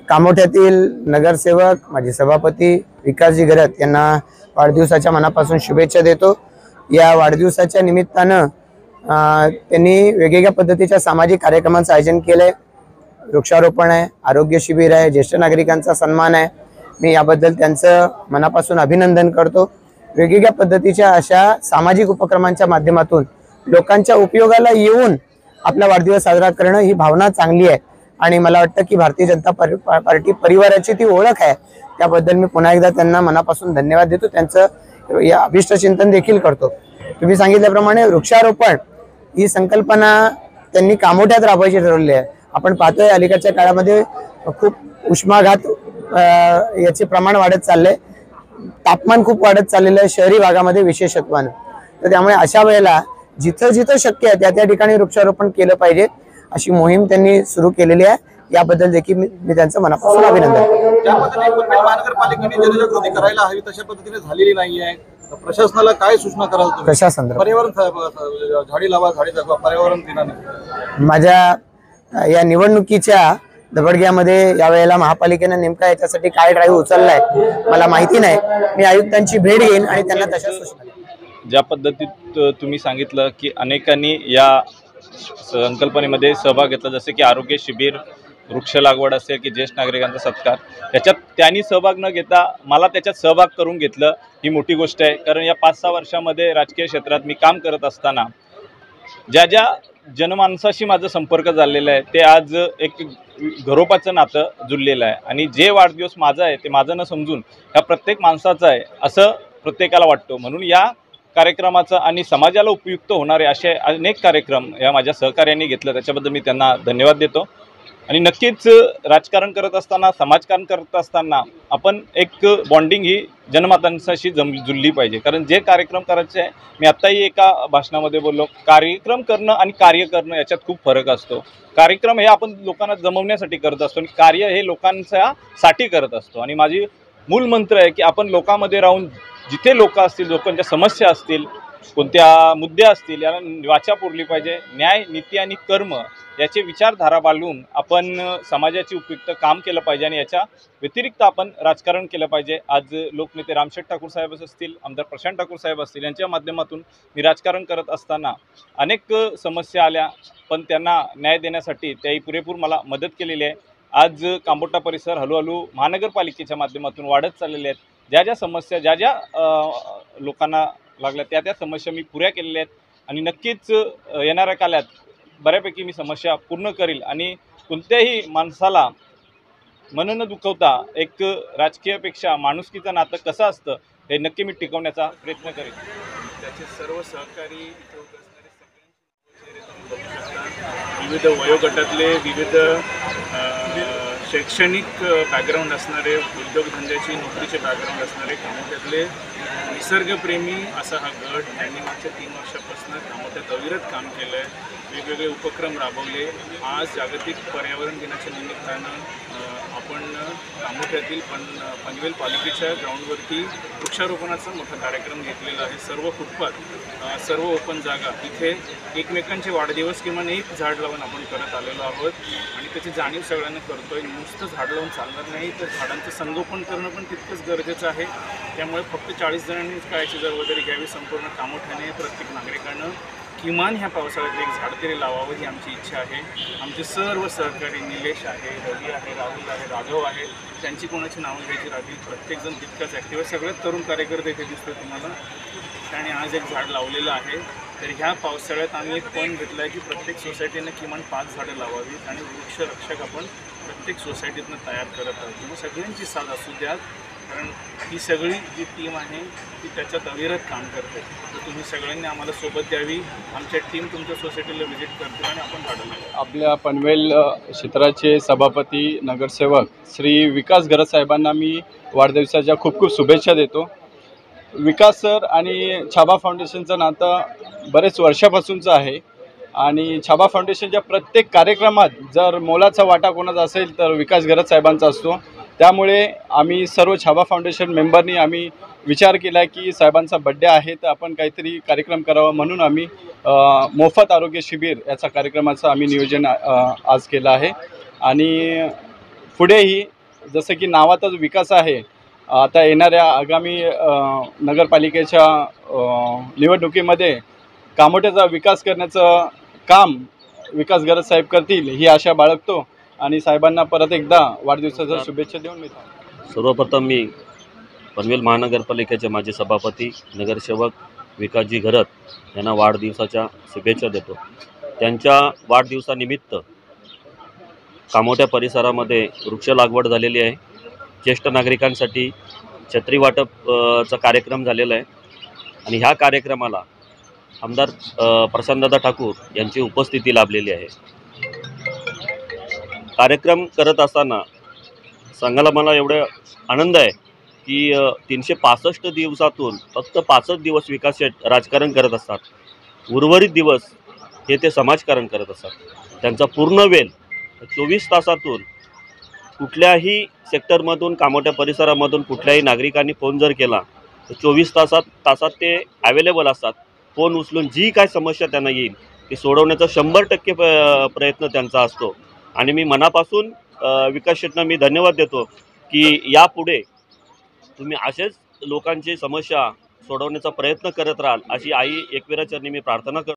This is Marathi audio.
कामोठ्यातील नगरसेवक माजी सभापती विकासजी गरत यांना वाढदिवसाच्या मनापासून शुभेच्छा देतो। या वाढदिवसाच्या निमित्तानं त्यांनी वेगवेगळ्या पद्धतीच्या सामाजिक कार्यक्रमांचं आयोजन केलंय। वृक्षारोपण आहे, आरोग्य शिबिर आहे, ज्येष्ठ नागरिकांचा सन्मान आहे। मी याबद्दल त्यांचं मनापासून अभिनंदन करतो। वेगवेगळ्या पद्धतीच्या अशा सामाजिक उपक्रमांच्या माध्यमातून लोकांच्या उपयोगाला येऊन आपला वाढदिवस साजरा करणं ही भावना चांगली आहे आणि मला वाटतं की भारतीय जनता पार्टी परिवाराची ती ओळख आहे। त्याबद्दल मी पुन्हा एकदा त्यांना मनापासून धन्यवाद देतो। त्यांचं या अभिष्ट चिंतन देखील करतो। तुम्ही सांगितल्याप्रमाणे वृक्षारोपण ही संकल्पना त्यांनी कामोठ्यात राबवायची ठरवली आहे। आपण पाहतोय अलीकडच्या काळामध्ये खूप उष्माघात याचे प्रमाण वाढत चाललंय, तापमान खूप वाढत चाललेलं आहे शहरी भागामध्ये विशेषत्वानं। तर त्यामुळे अशा वेळेला जिथं जिथं शक्य आहे त्या ठिकाणी वृक्षारोपण केलं पाहिजे अशी मोहीम त्यांनी सुरू केलेली आहे। याबद्दल देखील मी त्यांचं मनापासून अभिनंदन करतो। ज्या पद्धतीने महानगरपालिकेने जनजागृती करायला हवी तशा पद्धतीने झालेली नाहीये, प्रशासनाला काय सूचना कराल तुम्ही? प्रशासन पर्यावरण झाडी लावा, झाडी जगवा, पर्यावरण दिनाने माझ्या या निवडणुकीच्या दबडग्यामध्ये यावेळेला महापालिकेने नेमका याच्यासाठी काय ड्राईव्ह उचललाय मला माहिती नाही। मी आयुक्तांची भेट घेईन आणि त्यांना तशा सूचना देईन। ज्या पद्धतीत तुम्ही सांगितलं की अनेकांनी या संकल्पनेमध्ये सहभाग घेतला, जसे की आरोग्य शिबिर, वृक्ष लागवड असेल की ज्येष्ठ नागरिकांचा सत्कार, त्याच्यात त्यांनी सहभाग न घेता मला त्याच्यात सहभाग करून घेतलं ही मोठी गोष्ट आहे। कारण या 5-6 वर्षामध्ये राजकीय क्षेत्रात मी काम करत असताना ज्या ज्या जनमानसाशी माझा संपर्क झालेला आहे ते आज एक घरोपाचं नातं जुळलेलं आहे आणि जे वाढदिवस माझा आहे ते माझं न समजून ह्या प्रत्येक माणसाचा आहे असं प्रत्येकाला वाटतं। म्हणून या कार्यक्रमाचं आणि समाजाला उपयुक्त होणारे असे अनेक कार्यक्रम या माझ्या सहकार्याने घेतलं, त्याच्याबद्दल मी त्यांना धन्यवाद देतो। आणि नक्कीच राजकारण करत असताना, समाजकारण करत असताना आपण एक बॉन्डिंग ही जनमानसाशी जुळली पाहिजे। कारण जे कार्यक्रम करायचे आहे, मी आत्ताही एका भाषणामध्ये बोललो, कार्यक्रम करणं आणि कार्य करणं याच्यात खूप फरक असतो। कार्यक्रम हे आपण लोकांना जमवण्यासाठी करत असतो आणि कार्य हे लोकांसाठी करत असतो। आणि माझी मूल मंत्र आहे की आपण लोकांमध्ये राहून जिथे लोक असतील, लोकांच्या समस्या असतील, कोणत्या मुद्दे असतील, याला वाचा पुरली पाहिजे। न्याय, नीती आणि कर्म याची विचारधारा बाळगून आपण समाजाची उपयुक्त काम केलं पाहिजे आणि याच्या व्यतिरिक्त आपण राजकारण केलं पाहिजे। आज लोकनेते रामशेठ ठाकूर साहेब असतील, आमदार प्रशांत ठाकूर साहेब असतील, यांच्या माध्यमातून मी राजकारण करत असताना अनेक समस्या आल्या, पण त्यांना न्याय देण्यासाठी त्याही पुरेपूर मला मदत केलेली आहे। आज कांबोटा परिसर हळूहळू महानगरपालिकेच्या माध्यमातून वाढत चाललेले आहेत। ज्या ज्या समस्या ज्या ज्या लोकांना लागल्या त्या समस्या मी पुऱ्या केलेल्या आहेत आणि नक्कीच येणाऱ्या काळात बऱ्यापैकी मी समस्या पूर्ण करील आणि कोणत्याही माणसाला मन न दुखवता एक राजकीयपेक्षा माणुसकीचं नातं कसं असतं हे नक्की मी टिकवण्याचा प्रयत्न करेन। त्याचे सर्व सहकारी इथे विविध वयोगटातले, विविध शैक्षणिक बॅकग्राऊंड असणारे, उद्योगधंद्याची नोकरीचे बॅकग्राऊंड असणारे, कामोठ्यातले निसर्गप्रेमी असा हा गट त्यांनी मागच्या 3 वर्षापासून कामोठ्यात अविरत काम केलं आहे। वेगवेगळे उपक्रम राबवले। आज जागतिक पर्यावरण दिनाच्या निमित्तानं आपण कामोठ्यातील पनवेल पालिकेच्या ग्राउंडवरती वृक्षारोपणाचा मोठा कार्यक्रम घेतलेला आहे। सर्व फुटपाथ, सर्व ओपन जागा इथे एकमेकांचे वाढदिवस किमान एक झाड लावून आपण करत आलेलो आहोत आणि त्याची जाणीव सगळ्यांना करतोय। नुसतं झाड लावून चालणार नाही, तर झाडांचं संगोपन करणं पण तितकंच गरजेचं आहे। त्यामुळे फक्त 40 जणांनीच काळाची जबाबदारी घ्यावी। संपूर्ण कामोठ्याने प्रत्येक नागरिकानं किमान ह्या पावसाळ्यात एक झाड तरी लावावं ही आमची इच्छा आहे। आमचे सर्व सहकारी निलेश आहे, रवी आहे, राहुल आहे, राघव आहे, त्यांची कोणाची नावं घ्यायची राहतील, प्रत्येकजण तितकंच ॲक्टिव्ह आहे। सगळ्यात तरुण कार्यकर्ते इथे दिसतो तुम्हाला, त्याने आज एक झाड लावलेलं आहे। तर ह्या पावसाळ्यात आम्ही एक पॉईंट घेतला आहे की प्रत्येक सोसायटीनं किमान 5 झाडं लावावीत आणि वृक्षरक्षक आपण प्रत्येक सोसायटीतनं तयार करत आहोत। किंवा सगळ्यांची साथ असू द्यात, कारण ही सगळी जी टीम आहे ती त्याच्यात अविरत काम करते। तर तुम्ही सगळ्यांनी आम्हाला सोबत द्यावी। आमच्या टीम तुमच्या सोसायटीला व्हिजिट करतील आणि आपण झाडं लावू। आपल्या पनवेल क्षेत्राचे सभापती नगरसेवक श्री विकास गरत साहेबांना मी वाढदिवसाच्या खूप खूप शुभेच्छा देतो। विकास सर आणि छाबा फाउंडेशनचं नातं बरेच वर्षापासूनचं आहे आणि छाबा फाउंडेशनच्या प्रत्येक कार्यक्रमात जर मोलाचा वाटा कोणाचा असेल तर विकास गरत साहेबांचा असतो। त्यामुळे आम्ही सर्व छाबा फाउंडेशन मेंबरनी आम्ही विचार केला की साहेबांचा बड्डे आहे तर आपण काहीतरी कार्यक्रम करावा, म्हणून आम्ही मोफत आरोग्य शिबिर याचा कार्यक्रमाचं आम्ही नियोजन आज केलं आहे आणि पुढेही जसं की नावातच विकास आहे, आता येणाऱ्या आगामी नगरपालिकेच्या निवडणुकीमध्ये कामोठ्याचा विकास करण्याचं काम विकास गरज साहेब करतील ही आशा बाळगतो आणि साहेबांना परत एकदा वाढदिवसाच्या शुभेच्छा देऊन मी सर्वप्रथम मी पनवेल महानगरपालिकेचे माजी सभापती नगरसेवक विकासजी घरत यांना वाढदिवसाच्या शुभेच्छा देतो. त्यांच्या वाढदिवसानिमित्त कामोठ्या परिसरामध्ये वृक्ष लागवड झालेली आहे. ज्येष्ठ नागरिकांसाठी छत्री वाटपचा कार्यक्रम झालेला आहे आणि ह्या कार्यक्रमाला आमदार प्रशांतदादा ठाकूर यांची उपस्थिती लाभलेली आहे. कार्यक्रम करत असताना सांगायला मला एवढं आनंद आहे की 365 दिवसातून फक्त 5च दिवस विकास राजकारण करत असतात, उर्वरित दिवस हे ते समाजकारण करत असतात. त्यांचा पूर्ण वेळ 24 तासातून कुठल्याही सेक्टरमधून कामोठ्या परिसरामधून कुठल्याही नागरिकांनी फोन जर केला तर 24 तासात ते अवेलेबल असतात. फोन उचलून जी काय समस्या त्यांना येईल ती सोडवण्याचा 100% प्रयत्न त्यांचा असतो आणि मी मनापासून विकास शेट्टींना मी धन्यवाद देतो की यापुढे तुम्ही असेच लोकांची समस्या सोडवण्याचा प्रयत्न करत राहाल अशी आई एकविरा चरणी मी प्रार्थना करतो.